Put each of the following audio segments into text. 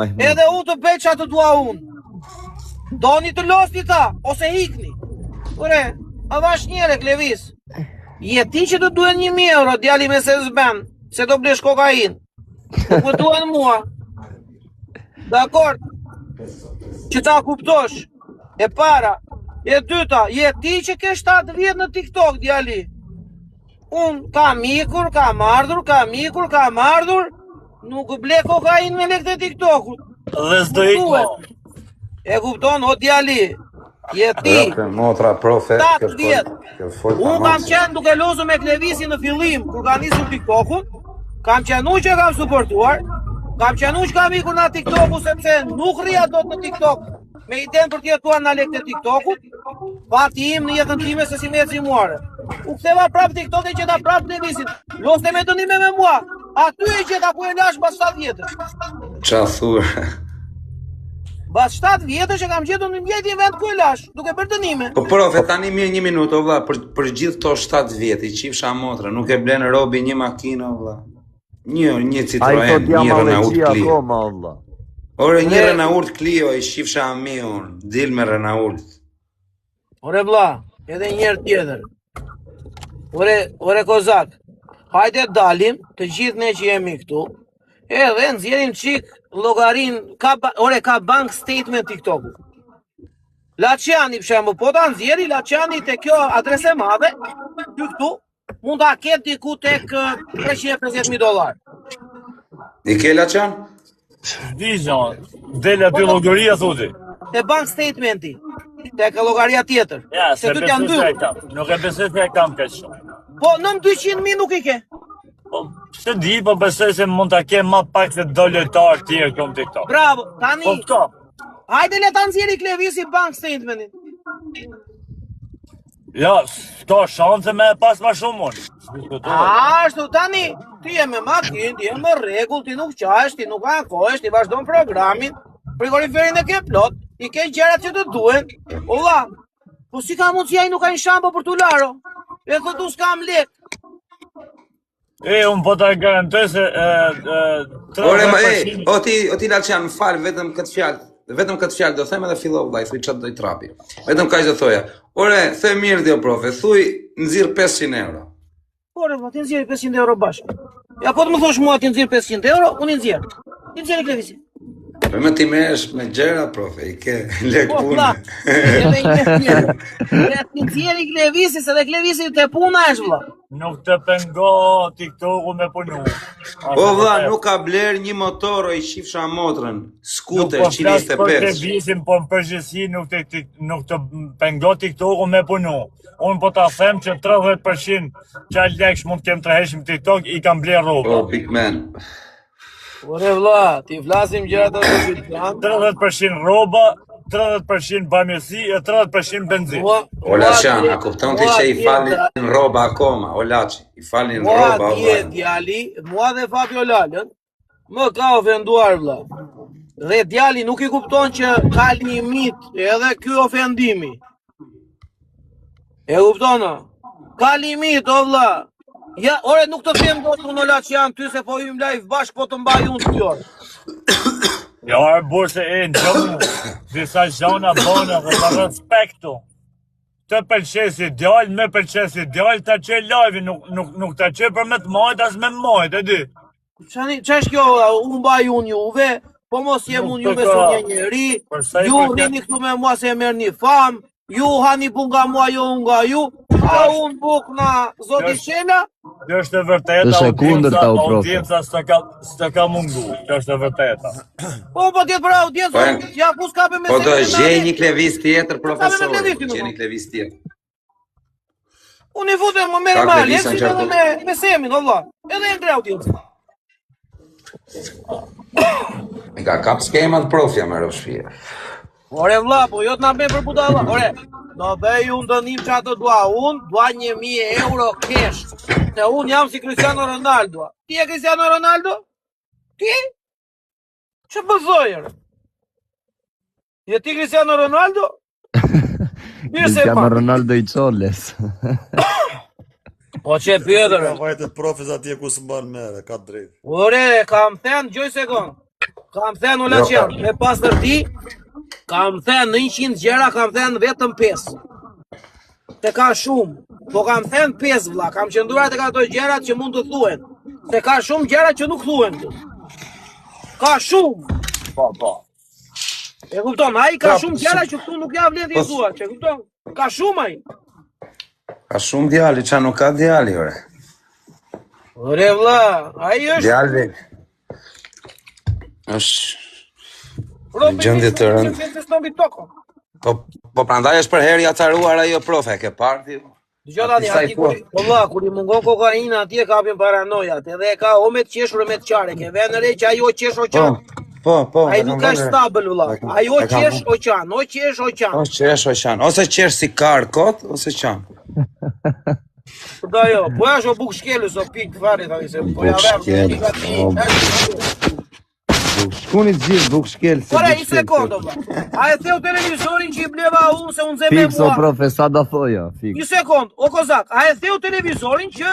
Edhe unë të bëj që atë dua unë. Doni të losni ta, ose hikni. Ure, a vash njere, Klevis. Je ti që të duen 1.000 euro, djali me se zben, se do blesh kokain. Nuk më duen mua. Dakord? Që ta kuptosh. E para. E dyta, je ti që ke 7 vjet në TikTok, djali. Unë kam ikur, kam ardhur, nuk ble kokain me lekët e TikTokut. Dhe s'do ikmo. E kupton, o djali, je ti, 7 vjet. Unë kam qenë duke lozu me Klevisi në fillim, kur ka nisur TikTokun, kam qenu që kam suportuar, kam qenu që kam ikur nga TikToku, sepse nuk rria do të në TikTok, me iden për tjetuar nga lekët e TikTokut, pati im në jetën time se si me e cimuare. U ktheva prap TikTok e qeta prap Klevisin, loste me dënime me mua, aty e qeta ku e lash bas 7 vjetër. Qa thur? Bas 7 vjetër që kam gjetur në mjeti vend ku e lash, duke bërë dënime. Po profe, tani mirë 1 minutë, o vlla, për gjithë to 7 vjet, i qifsha motra, nuk e blenë robi 1 makinë, o vlla. Një Citroen, një Renault Clio. Ore, një Renault Clio, i qifsha mi unë, dil me Renault. Ore vlla, edhe njerë tjetër. Ore kozak, hajde dalim, të gjithë ne që jemi këtu, edhe nxjerrim çik llogarin, ka bank statement TikToku. Laçani për shembull, po ta nxjerri Laçani te kjo adresë e madhe, këtu mund ta ketë diku tek $350.000. I ke Laçan? Dizon, del aty llogaria thotë. Te bank statementi, tek llogaria tjetër. Ja, se ty janë dy. Nuk e besoj se e kam kaq shumë. Po nën 200.000 nuk i ke. Po, se di, po besoj se mund ta kem më pak se do lojtar tjerë kom TikTok. Bravo, tani. Po këto. Hajde le ta nxjerri Klevisi bank statementin. Ja, s'ka shanse me pas ma shumë unë. Ashtu, tani, ti je me makinë, ti je me rregull, ti nuk qash, ti nuk ankohesh, ti vazhdon programin, frigoriferin e ke plot, i ke gjërat që të duen. Olla, po si ka mundësi ai nuk ka një shampo për t'u laro? E thotu s'kam lek. Unë po ta garantoj se o ti Laçan, më fal, vetëm këtë fjalë do them edhe fillova vllai, thuj çat do i trapi. Vetëm kaq do thoja. Ore, the mirë ti o profe, thuj nxirr 500 euro. Ore, po ti nxjerr 500 euro bashkë. Ja po të më thosh mua ti nxjerr 500 euro, unë i nxjerr. Ti nxjerr Klevisi. Po më ti merresh me gjëra profe, i ke lek punë. Ti nxjerr Klevisi, se dhe Klevisi te puna është vëlla. Nuk të pengo TikToku me punu. O vlla, nuk ka bler një motor, o i qifsha motrën, skuter 125. Nuk po flas për Klevisin, po në përgjithësi nuk të pengo TikToku me punu. Unë po ta them që 30% që leksh mund kem treheshim TikTok i kam bler rroba. O big man. Ore vlla, ti flasim gjërat e vërtetë. 30% rroba, 30% bamirësi e 30% benzin. O Laçan, a kupton ti që i falin rroba akoma, o Laçi, i falin rroba. Mua djali, mua dhe Fabio Lalën, më ka ofenduar vlla. Dhe djali nuk i kupton që ka limit edhe ky ofendimi. E kupton? Ka limit o vlla. Ja, ore nuk të them dot unë Laçan ty se po hym live bashk po të mbaj unë ty. Ja, burse në gjomu, disa gjona bona dhe të respektu. Të pëlqej si djallë, me pëlqej si djallë, ta qej live, nuk ta qej për me të majt, as me majt, e di. Qa është kjo, unë mbaj unë juve, po mos jem unë juve së një njeri, ju rini këtu me mua se merr një fam, ju hani buk nga mua, jo unë nga ju, a unë buk nga Zoti Qela. Kjo është e vërteta, audienca s'të ka mungu, kjo është e vërteta. Po tjetë për audiencën, ja ku s'kape me po do gjej një Klevis tjetër, profesor, gjej një Klevis tjetër. Unë i futem më merë mal, jekësit edhe me semin, Allah, edhe e ndre audiencën. Nga kap skemat profja me rëshfje. Ore vlla, po jo t'na bëj për budalla. Ore, do bëj unë dënim që ato dua. Unë dua 1.000 euro cash. Se unë jam si Cristiano Ronaldo. Ti e Cristiano Ronaldo? Ti? Që bëzojër? Je ti Cristiano Ronaldo? Cristiano Ronaldo i Çoles. Po që pjetër. Ka vajtet profes atje ku së mban mere, ka drejt. Ore, kam thënë gjoj sekund. Kam thënë ola qërë, me pas tërti, kam thënë në 100 gjera, kam thënë vetëm 5. Te ka shumë, po kam thënë 5 vlla, kam qëndurat e ka ato gjerat që mund të thuen. Se ka shumë gjera që nuk thuen të. Ka shumë. Po. E kupton, ai ka shumë gjera që këtu nuk ja vlen të thuar, e kupton? Ka shumë ai. Ka shumë djali, qa nuk ka djali, ore. Ore vlla, ai është... Djali është në gjendje të rëndë. Po prandaj është për herë acaruar ajo profe, ke parti? Dëgjoj tani, aty kur i mungon kokaina atje kapin paranojat, edhe e ka o me të qeshur me të qare, ke vënë re që ajo qesh o qan. Po. Ai nuk është stabil vëlla. Ajo qesh o qan, o qesh o qan. O qesh o qan, ose qesh si kar kot, ose qan. Da jo, po është o buk shkelës o pik fare tani se po ja vëm. Shkuni të gjithë buk shkelës. Ora, i sekondë, vëlla. A e theu televizorin që i bleva unë se unë zem me mua. Fiks o profe, sa da thoja, fiks. Një sekundë, o kozak, a e theu televizorin që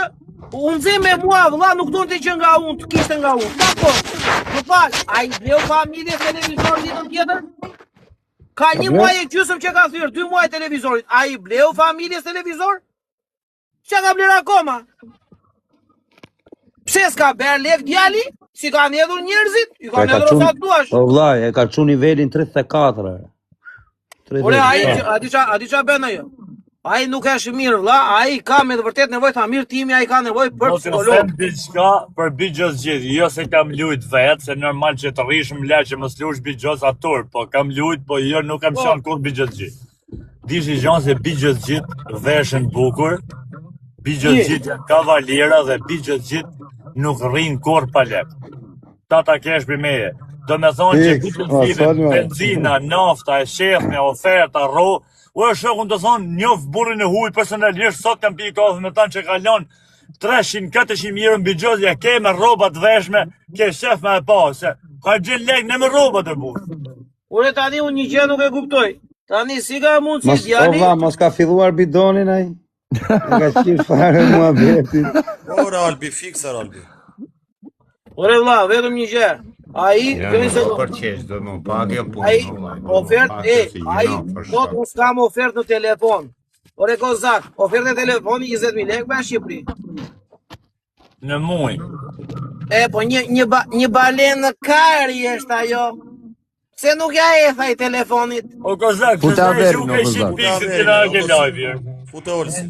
unë zem me mua, vëlla, nuk do të që nga unë, të kishtë nga unë. Dakor, më falë, a i bleu familje televizorin ditën tjetër? Ka një muaj e gjysëm që ka thyrë, 2 muaj televizorit. A i bleu familjes televizor? Që ka bler akoma? Pse s'ka ber lek djali? Si ka nedhur njerëzit? I ka nedhur sa të duash. O vllai, e ka çu nivelin 34. Ore, a di qa ben ajo? Ai nuk është mirë, vlla, ai ka me të vërtet nevojë, tha mirë timi, ai ka nevojë për psikolog. Mos them diçka për bigjos gjithë, jo se kam lujt vetë, se normal që të rrish më la që mos lush bigjos atur, po kam lujt, po jo nuk kam qenë kur bigjos gjithë. Dishi gjon se bigjos gjithë veshën bukur, bigjos gjithë janë kavalera dhe bigjos gjithë nuk rrin kur pa lek. Ta kesh për meje. Do me thonë që bigjos gjithë, benzina, nafta, e shefme, oferta, ro, u e shokun të thonë, njof burin e huj personalisht, sot kam pi kafe me tanë që kalon 300-400 mirë në bigjozja, ke me robat veshme, ke shef me e pa, se ka gjen lek në me robat e burë. Ure tani unë një gjë nuk e kuptoj. Tani si ka mund si djali... Mos ka filluar bidonin ai? Nga qirë fare mua betit. Ora Albi, fiksa Albi. Ore vlla, vetëm një gjë. Ai, thot unë s'kam ofertë në telefon. Ore kozak, ofertë e telefoni 20.000 lekë me Shqipëri. Në muj. E, po një balenë në kari është ajo. Se nuk ja e thaj telefonit. O kozak, që se e shuke shqip piksit që na ke lajvje. Fute olsi.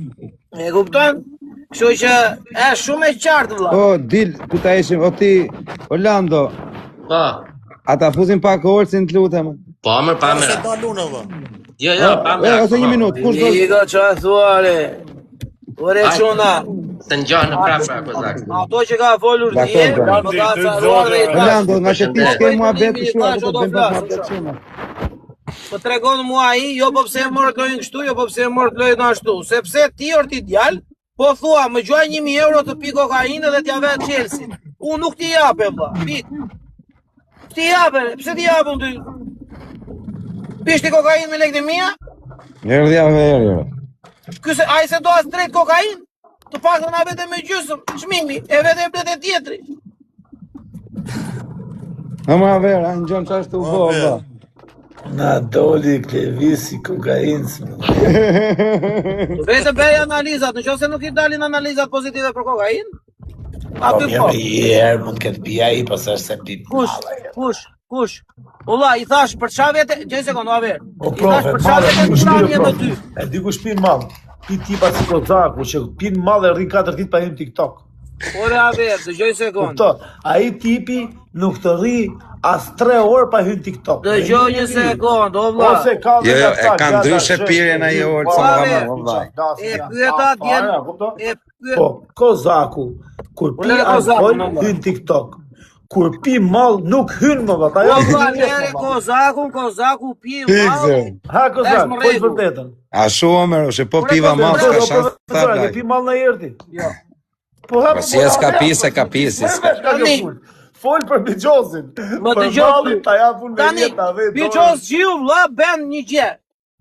E kupton? Kështu që e shumë e qartë vlla. O, dil, ku ta ishim, o ti, Orlando. Pa. A ta fuzim pak olsin të lutem. Pa mërë, pa Se mërë. daluna vë. Jo, pa mërë. Ose një minut, kush do? I do që a thuare. Ore quna. Të njahë në prapra, kozak. Ato që ka folur dje, më ka caruar dhe i tash. Orlando, nga që ti s'ke mua beti shua, do të bëjmë pak të quna. Po tregon mua ai, jo po pse morë të lojnë kështu, jo po pse morë të lojnë ashtu. Sepse ti orti djalë, po thua, më gjuaj 1.000 euro të pi kokainë dhe t'ja vetë Chelsea. Unë nuk t'i jape, vlla, pik. T'i jape, pse t'i jape unë ty? Pishti kokainë me lekë të mia? Erdhja verë. Këse, ai se do as drejt kokainë? Të pak të na vete me gjysëm, çmimi, e vete e blet e tjetri. Ama verë, në gjonë qashtu vë. Na doli klevisi kokainës. Vete bëj analizat, në qoftë se nuk i dalin analizat pozitive për kokainë? Aty po. Herë mund këtë pija i, pas është se pi. Kush? Ulla, i thash për qa vete, gjej sekund, a ver. O profe, të shramje me ty. E di ku shpin malë. Pi tipa si kozaku, që pin malë e rrin 4 dit pa hyn TikTok. Ore, a ver, dëgjoj sekund. A i tipi nuk të rri as 3 orë pa hyn TikTok. Dëgjoj një sekund, o vlla. Ose ka Jo, e ka ndryshe pirjen ai orë, sa më E pyeta djen, Po, kozaku, kur pi alkohol, hyn TikTok. Kur pi mall, nuk hyn më vata. O vlla, lere kozaku pi mall. Ha, kozak, po i vërtetën. A shumë, ose po piva mall, ka shansë ta Ke pi mall në erti. Jo. Po ha, si e s'ka pi, se ka pi, si s'ka. Fol për bigjozin. Më dëgjoj. Ta japun me jeta vetë. Bigjos gjiu vlla ben një gjë.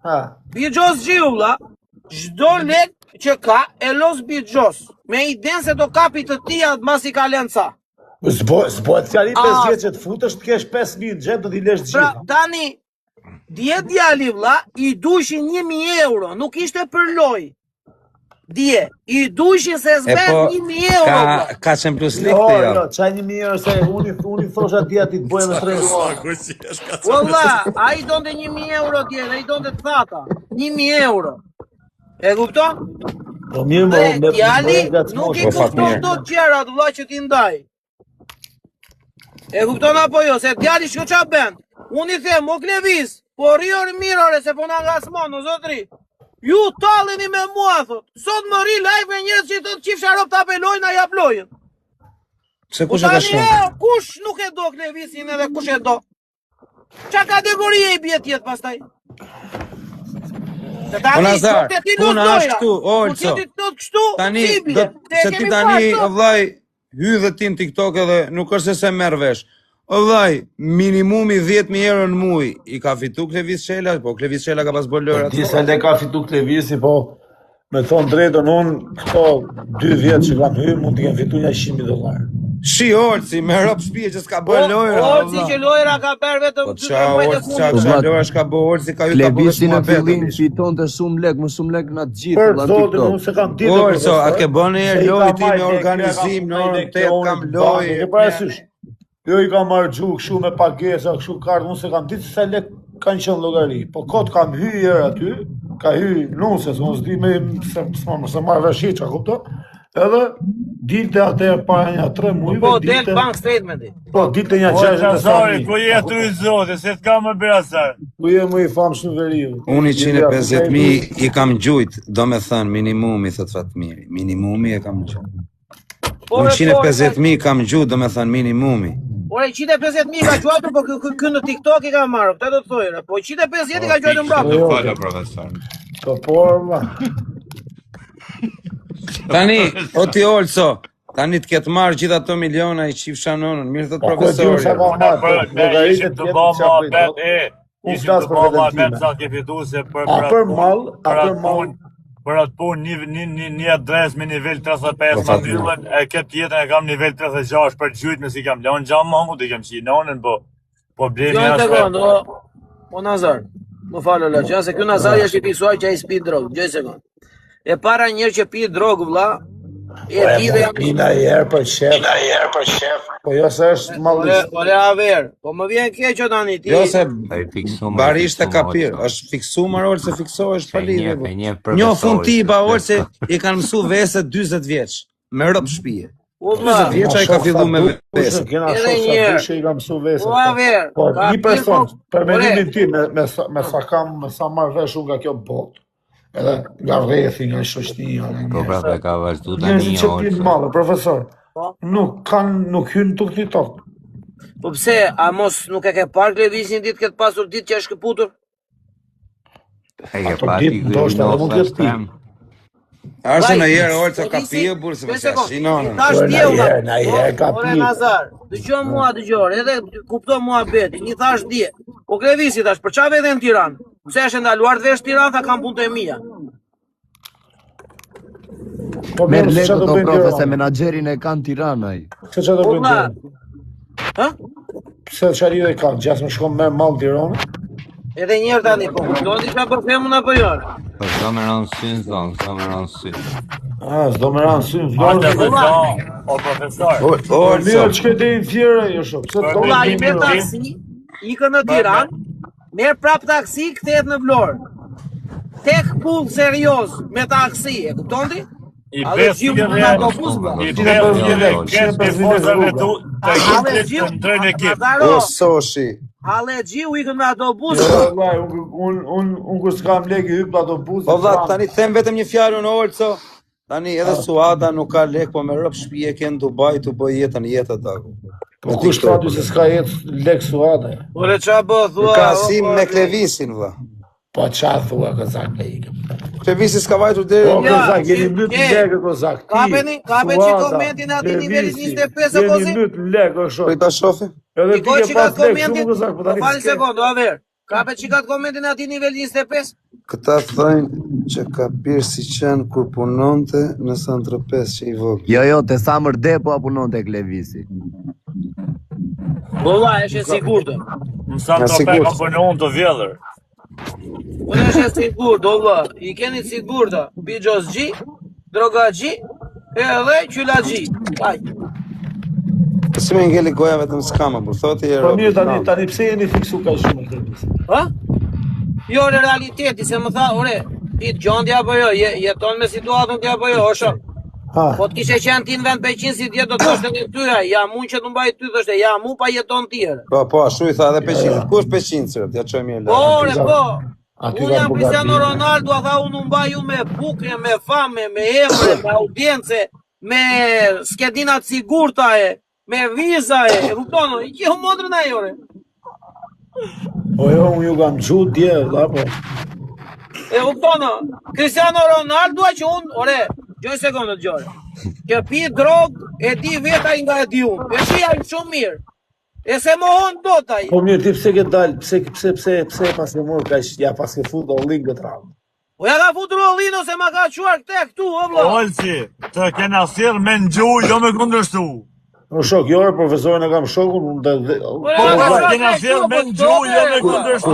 Ha. Bigjos gjiu vlla, çdo lek që ka e los bigjos. Me idenë se do kapi të tia mas i ka lënë ca. Zbojt fjali 5 vjetë që të futësh të kesh 5.000 në gjep do t'i lesh gjitha. Pra, tani, dje djali vlla, i dushin 1.000 euro, nuk ishte për loj. Dje, i dushin se zben 1.000 euro vlla. Ka qenë plus likte ja. Jo, qaj 1.000 euro se unë i thosha dje ti të bojë dhe srejë. Valla, a i donte 1.000 euro dje, a i donte të thata. 1.000 euro. E kupton? Po mirë më Dhe djali nuk i kupton do të gjerat vlla që ti ndaj. E kupton apo jo, se djali shko qa ben. Unë i them, o Klevis, po rrior mirore se po na ngasmon, o zotri. Ju taleni me mua, thot. Sot më ri live me njerëz që thot qifsha rop të apelojnë, a jap lojën. Se kush e ka shumë? Kush nuk e do Klevisin edhe kush e do? Qa kategorie i bje tjetë pastaj? Nazar, puna është këtu, Olco. Tani, se ti tani, vllai, hy dhe ti në TikTok edhe nuk është se merr vesh. O vllai, minimumi 10.000 euro në muj, i ka fitu Klevis Shela, po Klevis Shela ka pas bërë lojë atë. Disa le ka fitu Klevisi, po me thonë drejtën unë, këto 2 vjetë që kam hyrë, mund të kem fitu $100.000. Shi Olci, me rop shpije që s'ka bërë lojëra. Olci që lojëra ka bërë vetëm 2-3 muaj të fundit. Qa lojëra shka bërë Olci, ka ju ta bërë Klevisi në fillim fiton të shumë lek, më shumë lek në të gjithë. Për zotin, unë se kam ditë. Olco, a ke bërë një lojë ti me organizim, në orën 8 kam lojë. E parasysh, jo i kam marrë gjukë, shu me pagesa, shu kartë, unë se kam ditë se lek kanë qenë llogari. Po kot kam hyrë aty, ka hyrë nusës, unë s'di me se marrë veshit, qa kupto? Edhe dilte atë para një 3 mujve. Po, del bank statementi. Po, dilte një 60.000. Ku jetu i zote, se t'ka më brasar. Ku je më i famsh në veriu. Unë 150.000 i kam gjujt, do me thënë minimumi, thët Fatmiri. Minimumi e kam gjujt. Unë 150.000 kam gjujt, do me thënë minimumi. Ore, 150.000 ka gjuatur, po kë në TikTok i ka marrë, këta do të thojnë. Po 150 i ka gjuatur mbrapë. Fala, profesor. Po, por, ma. Tani, o ti Olco, tani të ketë marrë gjitha të miliona i qif shanonën, mirë thët profesori. Ishim të bëma bet, ishim të bëma bet sa ke fitu se për atë punë një adres me nivel 35 ma dyllën, e këtë jetën e kam nivel 36 për gjyt me si kam leon gjamë mangu, të kem qinonën, po blemi ashtë. O Nazar, më falë la që, se kjo Nazar jashtë i pisuaj që a i spi drogë, gjoj sekund. E para njërë që pi drogë, vlla, e di dhe jam... Pina herë për shef. Po jo se është mallisht. Ore aver, po më vjen keqo tani ti. Jo se barisht e kapir, është fiksumar orë se fiksohesh palidhe. Njo fund ti ba orë se i kanë mësu vese 20 vjeç, me rëp shpije. 20 vjeqa i ka fillu me vese. Edhe njërë. I ka mësu vese. O aver. Po, një person, për menimin ti, me sa marrë vesh unë nga kjo botë. Edhe nga rrethi, nga shoqënia. Po prapë ka vazhdu tani Njerëzit që pinë mallë, profesor, nuk hynë tuk TikTok. Po pse, a mos nuk e ke parë Klevisin ditë këtë pasur ditë që është këputur? Ato ditë ndoshta edhe mund të pi. Arse në herë Olca ka pije burë se përse shinonën. Në herë ka pi. Ore Nazar, dëgjoj mua dëgjor, edhe kupto mua beti, një thash dje. Po Klevisi thash, për qa vete në Tiranë? Pse është ndaluar të vesh Tiranë, tha kam punë të e mia. Merë lekë të profe se menagerin e kanë Tiranë ai. Se që të bëjnë? Ha? Pse që ari dhe kanë, gjasë më shkom me malë Tiranë? Edhe njërë tani, po, do në diqka për femun apo jërë? Po s'do me ranë synë, s'do me ranë synë. S'do me ranë synë, Ate dhe gjo, o profesor. O, mirë që këtë e në fjere, jo shumë. Ola, i merë taksi, ikë në Tiranë, merë prap taksi, këtet në Vlorë. Tek pull serios me taksi, e kuptondi? I besi dhe kesh për fozave tu të gjithë të ndrejnë ekip. O, soshi. Ale gjiu ikën me autobus. Unë kur s'kam lek i hyp autobus. Po vlla, tani them vetëm një fjalë në Olco. Tani edhe Suada nuk ka lek, po me rëp shtëpi ke në Dubai të bëj jetën taku. Po kush ka ty se s'ka jetë lek Suada? Ore qa bë, thua? Ka sim me Klevisin, vlla. Po qa thua Kozak me ikëm? Klevisi s'ka vajtur deri. Po Kozak, jeni mytë në lekë Kozak. Kapeni që komentin ati nivelit 25 o kozi? Jeni mytë në lekë o shok. Po i ta shofi? Edhe ti ke pas lekë shumë Kozak, po tani Fali sekondo, a ver. Ka pe qikat komentin ati nivel 25? Këta thojnë që ka pirë si qenë kur punonte në Santrepes që i vogël. Jo, te Samër Depo a punon tek Levisi. Bolla, eshe sigurtë. Në Santrepes ka punon të vjedhër. Unë eshe sigurtë, bolla. I keni sigurta. Bijos gji, droga gji, edhe qyla gji. Si me ngeli goja vetëm s'kama, por thotë i Po mirë tani pse jeni fiksu ka shumë Levisi? Ha? Jo, në realiteti, se më tha, ore, ti të gjondja apo jo, jeton me situatën të apo jo, o shok. Po të kishe qenë ti në vend 500 si tjetë do të është në tyra, ja mu që të mbaj ty të është, ja mu pa jeton tjere. Po, ashtu i tha dhe 500, ku është 500 sërët, ja qoj mirë lërë. Ore, po, unë jam Cristiano Ronaldo, a tha unë mbaj ju me bukre, me fame, me emre, me audience, me skedinat sigurtae, me vizae, e kuptono, i që modrën a jore. O jo, unë ju kam gjutë dje, da po. E kuptono, Cristiano Ronaldo a që unë, ore, gjoj sekundët gjore, që pi drogë e di vetaj nga e di unë, e shia i shumë mirë, e se mohon do taj. Po mirë, ti pse ke dalë, pse pas e morë ka ja pas ke fut Ollin këtë radhë? Po ja ka fut Ollin ose ma ka quar këtu, o vla. Olci, të kena thirë me në gjuj, jo me kundërshtu. Në shok, jo, profesorin e kam shokun, unë dhe... kena thirë me në gjuj, jo me kundërshtu.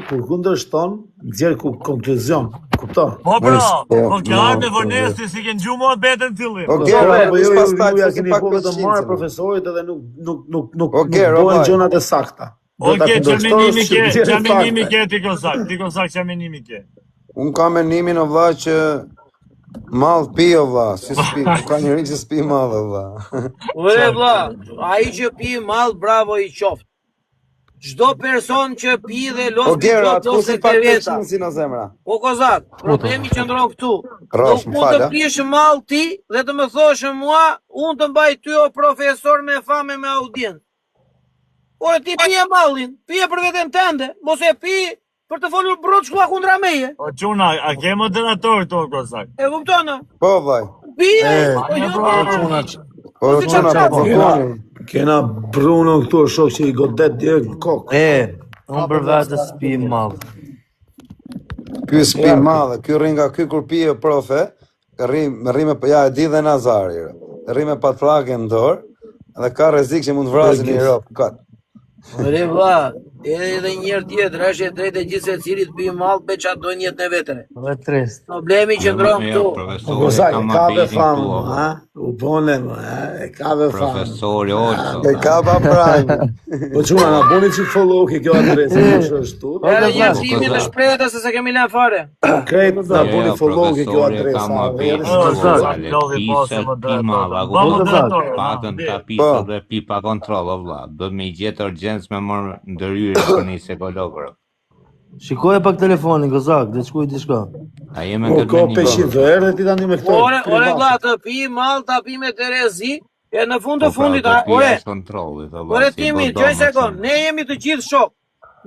Kur kundërshton, gjerë ku konkluzion, kupto? Po pra, po kja me vërnesti si kënë gjuj mod betën fillim. O gjerë, ju ja keni po vetë marë profesorit edhe nuk bojnë gjonat e sakta. Oke, që menimi ke ti kosak që menimi ke. Unë ka menimin o vla që malë pi o vla, si s'pi, ka njëri që s'pi malë o vla. Ure vla, a i që pi malë bravo i qoftë. Çdo person që pi dhe los pijot ose të veta. O kozak, problemi qëndron këtu. Nuk mund të pish mall ti dhe të më thosh mua, unë të mbaj ty o profesor me fame me audiencë. Ore ti pije mallin, pije për veten tënde, mos e pi për të folur brot shkua kundra meje. O çuna, a ke moderator këtu kozak? E kupton? Po vllai. Pije. Po çuna. Kena Bruno këtu shok që i godet direkt në kokë. Unë për vetë s'pi mall. Ky s'pi mall, ky rri nga ky kur pije profe, rri me ja e di dhe Nazari. Rri me patllake në dorë dhe ka rrezik që mund të vrasin në Europë. Ore vlla, edhe njërë tjetër, është e drejtë e gjithë se cilit pi mall pe çat dojnë jetën e vetere. Dhe trist. Problemi që ndron këtu. Kozak, ka ve famë, ha? U bonem, e ka ve famë. Profesori Olco. E ka pa prajnë. Po çuna, na boni që follow ke kjo adresë, është ashtu. Edhe një timi të shprehtë se kemi lënë fare. Krejt, na boni follow ke kjo Patën ta pisë dhe pipa kontrol, o vlla. Do me i gjetë urgjencë me morë ndërhyrje për një sekologër. Shikoje pak telefonin, kozak, dhe shkuj t'i shka. A jeme këtë menime. Po, 500 erdhe ti tani me këto. Ore vlla, të pi mall, ta pi me Terezi, e në fund të fundit, ore timi, gjoj sekond, ne jemi të gjithë shok.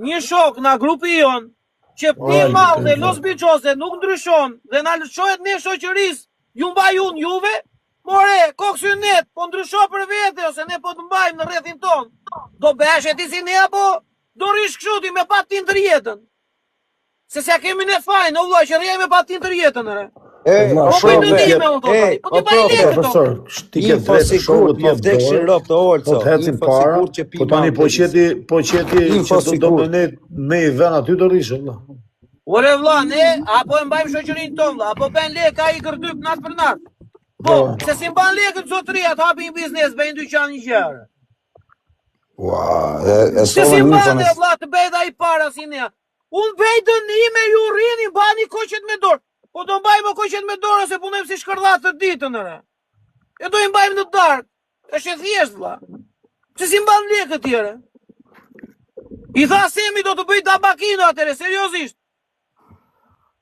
Një shok nga grupi jon, që pi mall dhe los biçose nuk ndryshon, dhe na lëshohet ne shoqërisë, ju mbaj unë juve, more, koksynet, po ndrysho për vete, ose ne po të mbajmë në rrethin ton. Do besh e ti si ne, apo do rish këshuti me pa tin të rjetën. Se s'ja kemi ne fajnë, o vllai, që rrijej me pa tin të rjetën, ere. Po ti baj lekë këto. Ti ke drejtë shokut të vdekshin rob të Olco. Po të hecin para, po tani po qeti që do me i ven aty do rish, vlla. Ore vlla, ne apo e mbajmë shoqërinë tonë, vlla, apo bën lekë ai gërdyp nat për nat. Po, se si mban lekët zotëria të hapin biznes, bëjnë dyqan një gjërë. Se si mban e vlla të bëjt a i para si nea. Unë bëjt dënime, ju rrini, bani koqet me dorë. Po do mbajmë koqet me dorë, ose punojmë si shkërdhat të ditën, ere. E do i mbajmë në darkë. Është e thjesht, vlla. Se si mban lekët tjere. I tha Semi do të bëjt tabakino atere, seriosisht.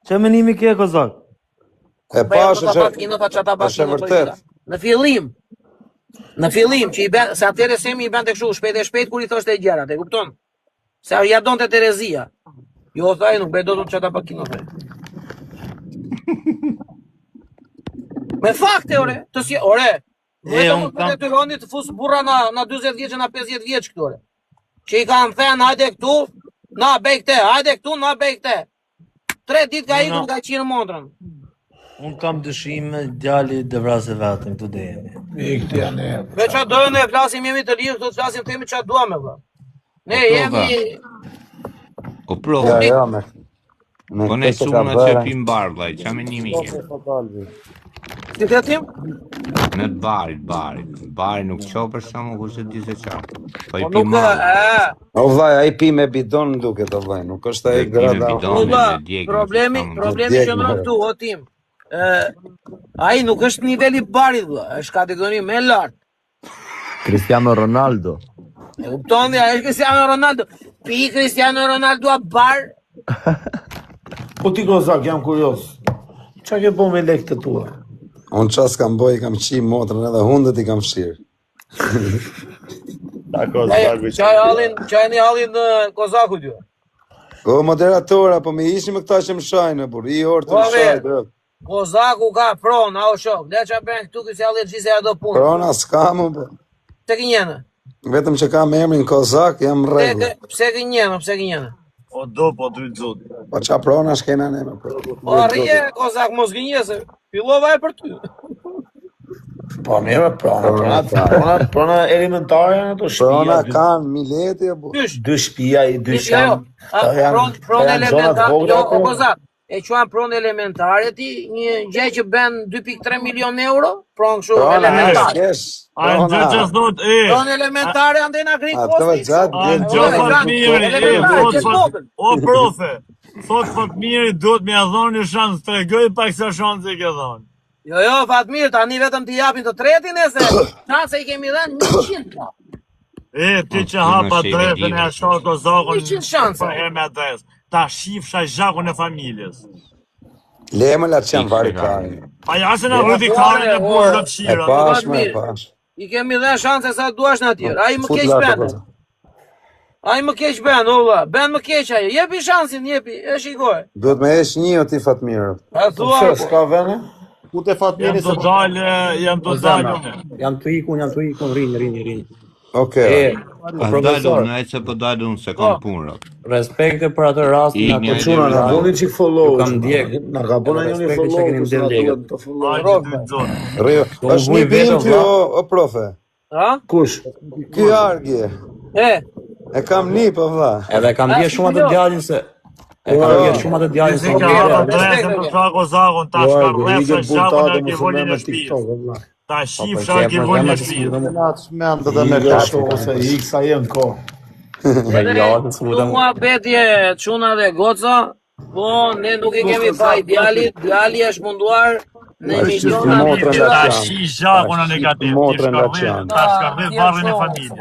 Që menimi ke, kozak? E pash është vërtet. Në fillim që i bën, se atëre Semi i bante kështu shpejt kur i thoshte gjërat, e kupton? Se ja donte Terezia. Jo thaj nuk bëj dot çata pa kino. Me fakte ore, të si ore. Vetëm të detyroni të fus burra na 40 vjeç na 50 vjeç këtu ore. Që i kanë thënë hajde këtu, Na bej këte, hajde këtu, na bej këte. 3 ditë ka ikur nga qinë montrën. Unë kam dëshime, djali dhe vrasë vetën, këtu dhe jemi. I këtë janë e. Me qa dojë ne flasim jemi të lirë, këtu të flasim temi qa duame, vë. Ne jemi... Po prova. Ja, me Po ne çuna që pim bar, vllai, qa menimi ke? Si të tim? Në barit. Bari nuk qo për shumë, kush e di se qa. Po i Po pim nuk marrë. O vllai, ai pi me bidon duket o vllai, nuk është ai grada. Problemi që në këtu, o tim. Ai nuk është niveli barit, vë, është kategori me lartë. Cristiano Ronaldo. E kuptoni, ai është Cristiano Ronaldo. Pi Cristiano Ronaldo a bar? Po ti Kozak, jam kurios. Qa ke bo me lekë të tua? Unë qas kam boj, kam qi motrën edhe hundët i kam fshirë. Qaj një halin në Kozaku dy. O, moderatora, po me ishim me këta që më shajnë, bur, i orë të më shajnë. Kozaku ka pronë, a o shok, le që bërën këtu kësi halin qise e do punë. Prona s'ka më, bur. Pse ki njene? Vetëm që kam emrin Kozak, jam rregull. Pse ki njene? O do, po të rëzut. Po qa prona shkena ne me për. O rrije, Kozak, mos gënje se fillova e për ty. Po mire, prona elementare në të shpia. Prona kanë mileti, bur. Dy shpia i dy sham. Pronë elementare, jo, o Kozak. E quan pronë elementare ti, një gjë që ben 2.3 milion euro, pronë kështu elementare. Pronë elementare ande nga kri kosti. O profe, thot Fatmiri duhet me adhoni një shansë, të regoj pak sa shansë i ke dhonë. Jo, Fatmir, tani vetëm t'i japin të tretin e se shansë i kemi dhenë 100. Ti që hapa drejtën e ashtë Kozakon 100 shansë. Për her me adresë. Ta shifsha zhakun e familjes. Le më la që janë vari kari. Pa jasë në rrëti kari në burë rëtë shira. E pash. I kemi dhe shanse sa duash në tjerë. A i më keq ben. Ben më keq aje. Jepi shansin, jepi. E shikoj. Duhet me esh një o ti Fatmirë. A thua. S'ka vene? Ku te Fatmiri se... Jam të dalë. Jam të ikun, rinj. Okej. Profesor, në e që po dalë unë se kam punë. Respekte për atë rast në atë Quna, në boni qik follow. Kam ndjek. Në ka bona një një follow. Rio, është një bimë ty o profe. Kush? Ky argje. E kam një po vla. Edhe kam ndje shumë atë djalin se... E kam ndje shumë atë djalin se... Si ka hapa drejtën për sa Kozakon, ta shkarrefsa zhakun e kivolin e shpijës. Ta shifsha kivolin e shpijës. Ose iksa jenë ko. Këtu mua betje quna dhe goca, po ne nuk i kemi faj djali është munduar në miliona ta shi zhakun e negativ, ta shkarref varrin e familjes.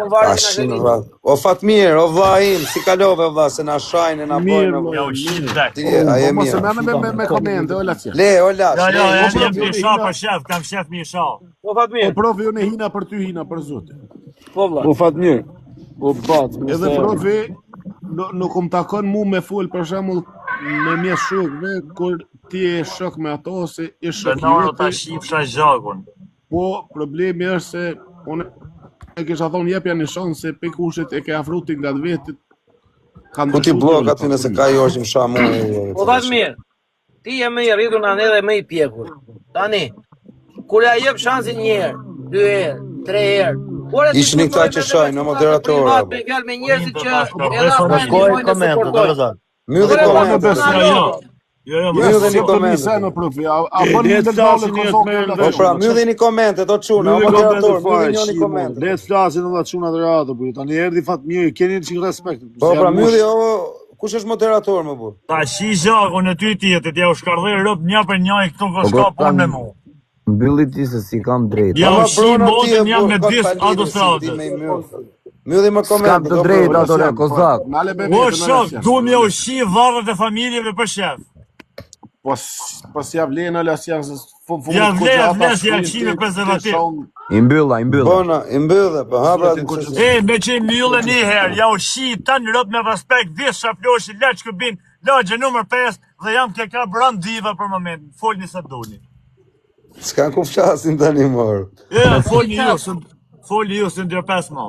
O Fatmir, o vlla im, si kalove vlla se na shajnë na bojnë. Ja u shit tek. Ai Mos e merrni me komente, ola si. Le, ola. Ja, jam pisha për shef, kam shef Misha. Po Fatmir. Po profi unë hina për ty, hina për zotin. Po vlla. Po Fatmir. Po bat. Edhe profi nuk më takon mu me fol për shembull me mjes shokëve kur ti je shok me ato ose je shok. Benaro ta shifsha zhakun. Po problemi është se unë e kisha thonë jepja një shansë se pe kushtet e ke afruti nga të vetit. Po ti blok aty nëse ka joshim shamu. Po Fatmir, ti je më i rritur në edhe më i pjekur. Tani, kur ja jep shansin një herë, 2 herë, 3 herë, ishni këta që shajnë në moderatorë. Me fjallë me njerëzit që edhe afrojnë të supportojnë. Mylli komente. Mylli një komente. A bën një dëllë Kosovë. Po pra, mylli një komente, do çuna, o moderator, mylli një komente. Le të flasin edhe çuna të radhë, po tani erdhi Fatmiri, keni çik respekt. Po pra, mylli kush është moderator më burr? Ta shi zhakun e ty tjetër, t'ja u shkardhej rrop një për një këtu ko s'ka punë me mua. Mbylli ti se si kam drejt. Ja u shi motën jam me disë autostradës. Mylli më komente. S'kam të drejt ato le Kozak. O shok, du me u shi varrët e familjeve për shef. Po si javlen ala si janë ja vles janë qime prezervativ. I mbylla. Bona, i mbyllë, po hapra. Me që i mbyllë një herë, ja u shi tanë rëp me respekt, disë shaploshi, leq këbin, lagje nëmër 5 dhe jam ke ka brand diva për moment, folni sa doni. S'ka ku flasin tani morë. Folni ju së ndër 5 ma.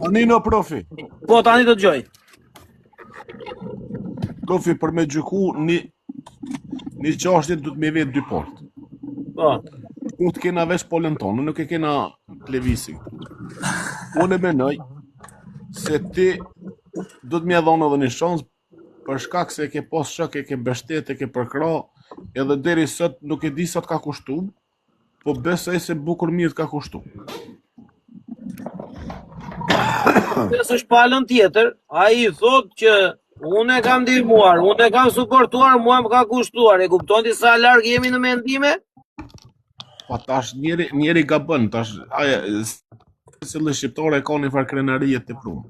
Anino profi. Po tani do të gjoj. Profi, për me gjyku një qashtje du të me vetë dy portë. Po. Nuk të kena vesh polën tonë, nuk e kena plevisin. Unë e menoj se ti du të mja dhonë edhe një shansë për shkak se e ke pos shak, e ke bështet, e ke përkra, edhe deri sot nuk e di sa të ka kushtu, po besoj se bukur mirë të ka kushtu. Nësë është palën tjetër, a i thot që unë e kam ndihmuar, unë e kam suportuar, mua më ka kushtuar, e kupton ti sa larg jemi në mendime? Pa tash njeri ka bën, tash aja se lë shqiptare ka një farë krenarije të prumë.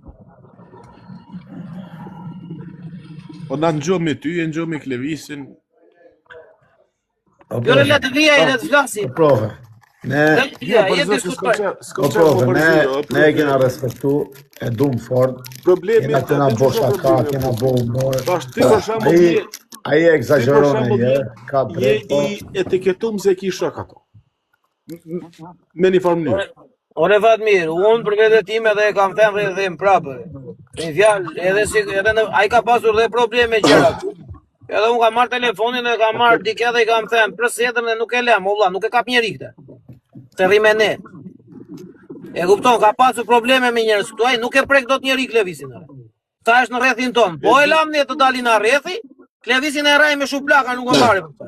Po na ngjoh me ty, e ngjoh me Klevisin. Gjore le të vija i le të flasim. Prove. Ne e kena respektu, e dum fort. Problemi e kena bo shaka, kena bo humor. Tash ti për shembull ai egzageron ai, ka drejt. Je i etiketum se ki shok ato. Me një farë mënyrë. Ore Fatmir, unë për vetë time edhe e kam thënë dhe them prapë. Në fjalë, edhe ai ka pasur dhe probleme gjëra. Edhe unë kam marrë telefonin e kam marrë dike dhe i kam thënë përsetën e nuk e lem, o vlla, nuk e kap njeri këtë. Të rime ne. E kupton, ka pasur probleme me njerëz këtu, ai nuk e prek dot njeri Klevisin. Ta është në rrethin ton. Po e lam ne të dalin në rrethi, Klevisin e raj me shuplaka, nuk e marrë për të.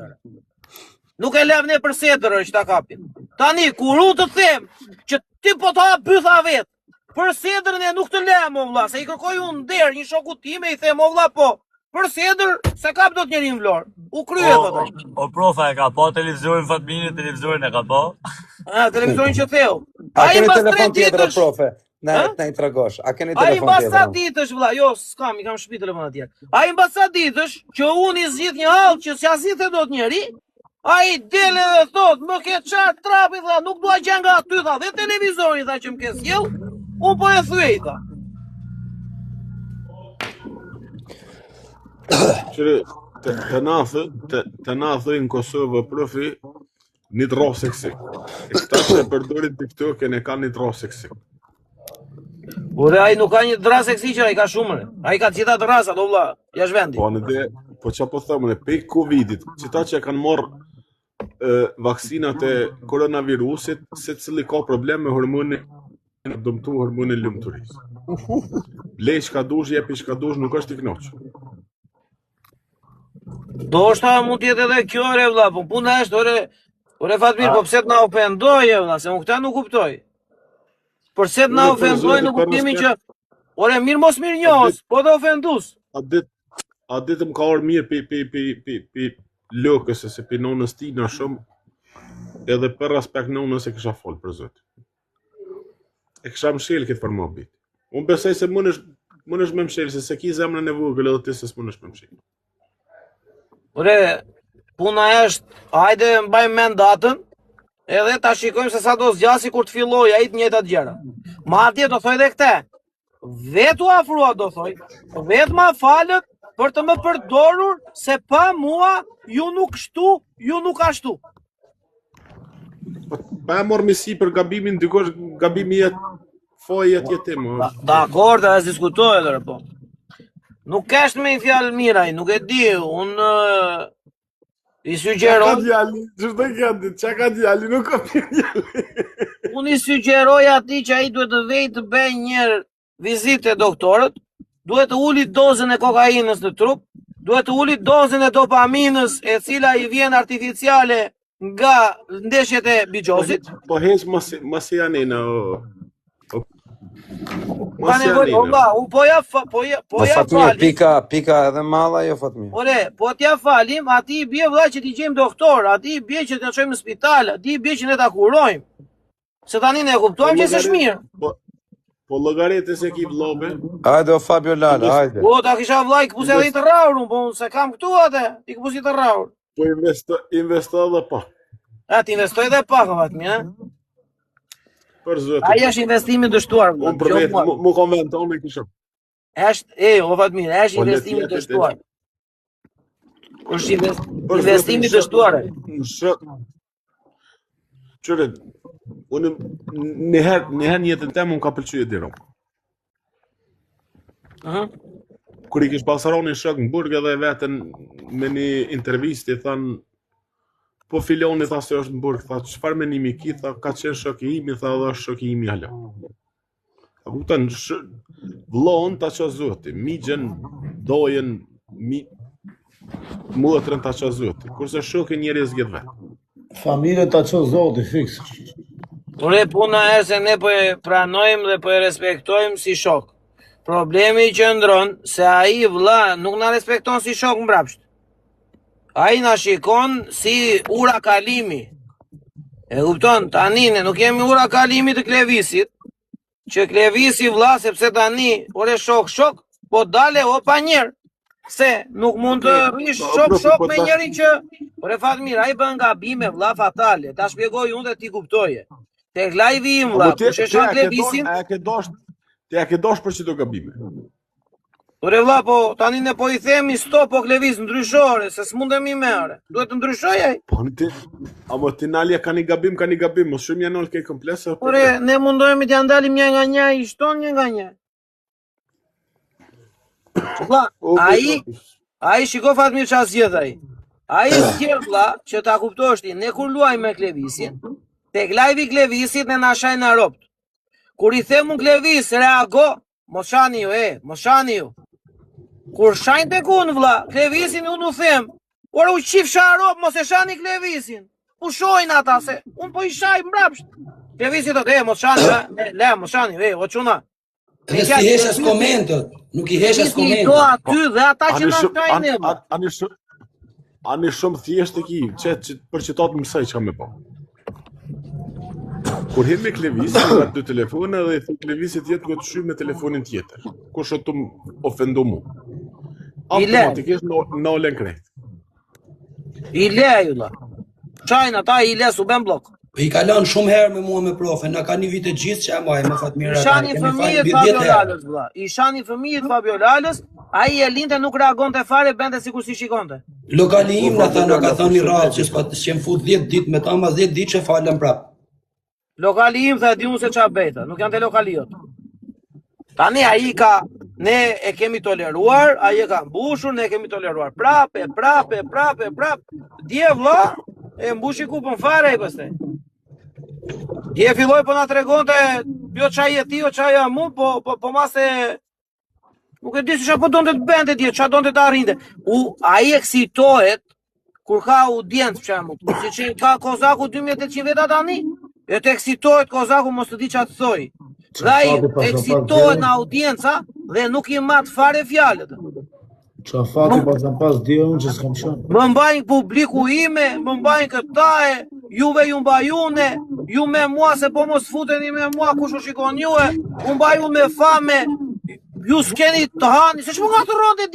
Nuk e lem ne përsetër që ta kapin. Tani, kur u të them që ti po të hap pytha vetë, për sedrën e nuk të lem, o vlla, se i kërkoj unë der, një shoku time, i them, o vlla, po, për sedrë, se kap do të njeri në vlorë. U krye, po të. O profa, e ka po televizorin Fatmini, televizorin e ka po? Televizorin që theu. A keni telefon tjetër, profe? Na i tragosh. A keni telefon tjetër? A i mbasa ditësh, vlla, jo, s'kam, i kam shpi telefon atjer. A i mbasa ditësh, që unë i zgjidh një hall që s'ja zgjidhe do të njeri, a i dele dhe thot, më ke qatë trapi, tha, nuk dua gjen nga ty, tha, dhe televizori, tha, që më ke sjell, unë po e thyej, tha. Qëre, të na thëj në Kosovë, profi, një dro seksik. E këta që e përdorin TikTok e ne ka një dro seksik. Ure, a i nuk ka një dra seksik që a i ka shumëre. A i ka cita të rasat, o vlla, jash vendi. Po, në dhe, po që po thëmë, në pej Covidit, qëta që e kanë morë vaksinat e koronavirusit, se cili ka problem me hormonin, në dëmtu hormonin lumëturisë. Lej shka dush, jepi shka dush, nuk është i knoqë. Do është mund tjetë edhe kjo, ore, vlla, po puna është, ore Fatmir, po pse të na ofendoj, vlla, se më këta nuk kuptoj. Përse të na ofendoj në kuptimin që, ore, mirë mos mirë njohës, po dhe ofendus. A ditë më ka orë mirë pi lëkës, se pi nonës ti në shumë, edhe për respekt nonës e kësha folë për zëtë. E kësha mshel këtë për më bitë. Unë besoj se mund është me mshel, se ki zemrën e vogël edhe ti se s'mund është me mshel. Ore, puna është, hajde mbajmë mend datën, edhe ta shikojmë se sa do zgjasi kur të filloj ai të njëjtat gjëra. Madje do thoj edhe këtë. Vetu afrua do thoj, vetë ma falët për të më përdorur se pa mua ju nuk shtu, ju nuk ashtu. Pa e morë misi për gabimin, dikosh gabimi jetë foj jetë jetim. Dakor, të as diskutoj edhe po. Nuk është me i fjalë miraj, nuk e di, unë i sugjeroj... Qa ka djali, qështë ka dit, qa ka djali, nuk ka për djali. Unë i sugjeroj ati që a i duhet të vej të bëj një vizitë e doktorët, duhet të ullit dozën e kokainës në trup, duhet të ullit dozën e dopaminës e cila i vjen artificiale nga ndeshjet e bigjosit. Po heq masi janina, Unë po ja falim. Pika edhe malla, jo Fatmir. Ore, po t'ja falim, ati i bje vëlla që t'i gjejmë doktor, ati i bje që t'ja qojmë në spital, ati i bje që ne t'a kurojmë. Se tani ne kuptojmë që s'është mirë. Po llogaritës e ki vlobe. Hajde o Fabio Lala, hajde. Po ta kisha vllai këpus edhe i të rraur, po se kam këtu atë, ti këpus i të rraur. Po investo edhe pak. A ti investoj edhe pak vetëm, ha? Për zot. Ai është investimi dështuar. Unë për vetë, mu konventon me kishëm. Është, o Fatmir, është investimi dështuar. Është investimi dështuar. Qëre, unë njëherë një jetën temë unë ka pëlqyje diro. kur i kish pasaroni shok në burg edhe vetën me një intervistë i than po filoni tha se është në burg, tha çfarë menimi ki, tha ka qenë shok i imi, tha edhe është shok i imi hala. A kupton, vllon ta ço zoti, migjen, dojen, motrën ta ço zoti, kurse shoku njeri zgjedh vet. Familjen ta ço zoti fiks. Ure puna e se ne po e pranojmë dhe po e respektojmë si shok. Problemi që ndron se ai vlla nuk na respekton si shok mbrapsht. Ai na shikon si ura kalimi. E kupton, tani ne nuk jemi ura kalimi të Klevisit, që Klevisi vlla sepse tani ore shok, po dale o pa njerë. Se nuk mund të rish shok me njërin që ore Fatmir, ai bën gabime vlla fatale. Ta shpjegoj unë dhe ti kuptoje. Tek live im vlla, po sheshan Klevisin. Ti a ke dosh për çdo gabime. Ore vlla, po tani ne po i themi stop po Klevis ndryshore, se s'mundemi me ore. Duhet të ndryshoj ai. Po ti, ama ti nalja ka një gabim, mos shumë janë ke komplekse. Ore, ne mundohemi t'ja ndalim një nga një, i shton një nga një. Vlla, ai shiko Fatmir çfarë zgjedh ai. Ai zgjedh vlla që ta kuptosh ti, ne kur luajmë me Klevisin, tek live i Klevisit ne na shajnë na ropt. Kur i them un Klevis, reago, mos shani ju. Kur shajnë tek unë vlla, Klevisin unë u them, ora u qif sharop, mos e shani Klevisin. U shojnë ata se unë po i shaj mbrapsht. Klevisi thot, mos shani, mos shani, o çuna. Nuk i heshas komentot, nuk i heshas komentot. Do aty dhe ata që na shajnë. Ani shumë thjesht e ki, për që ta të mësaj që ka me po. Kur hem me Klevisin, nga 2 telefone dhe i thë Klevisit jetë këtë shy me telefonin tjetër. Kur shë të më ofendo mu. Automatikisht në olen krejt. I le ju la. Qajnë ata i le su ben blok. I kalon shumë herë me mua me profe, na ka një vit e gjithë që e maj me Fatmira. Ishani fëmijët Fabio Lalës, vlla. Ishani fëmijët Fabio Lalës, ai e linte nuk reagonte fare, bente sikur si shikonte. Lokali im na ka thënë radhë që s'jem fut 10 ditë me ta, mas 10 ditë që falem prap. Lokali im tha di unë se ç'a beta, nuk janë te lokali jot. Tani ai ka, ne e kemi toleruar, ai e ka mbushur, ne e kemi toleruar. Prap. Dje vlla e mbushi kupën fare ai pastaj. Dje filloi po na tregonte, jo çaj e ti, jo çaj jam unë, po mase nuk e di se çfarë po donte të bënte dje, çfarë donte të arrinte. Ai eksitohet kur ka audiencë për shembull. Siç ka Kozaku 2800 veta tani, e të eksitohet Kozaku mos të di çfarë të thoj. Dhe ai eksitohet në audienca dhe nuk i mat fare fjalët. Qa fati pas dje unë që s'kam qënë. Më mbajnë publiku ime, më mbajnë këtae, juve ju mbajune, ju me mua se po mos futeni me mua kush u shikon juve, u mbajun me fame, ju s'keni të hani, se që më nga të rrondi dje.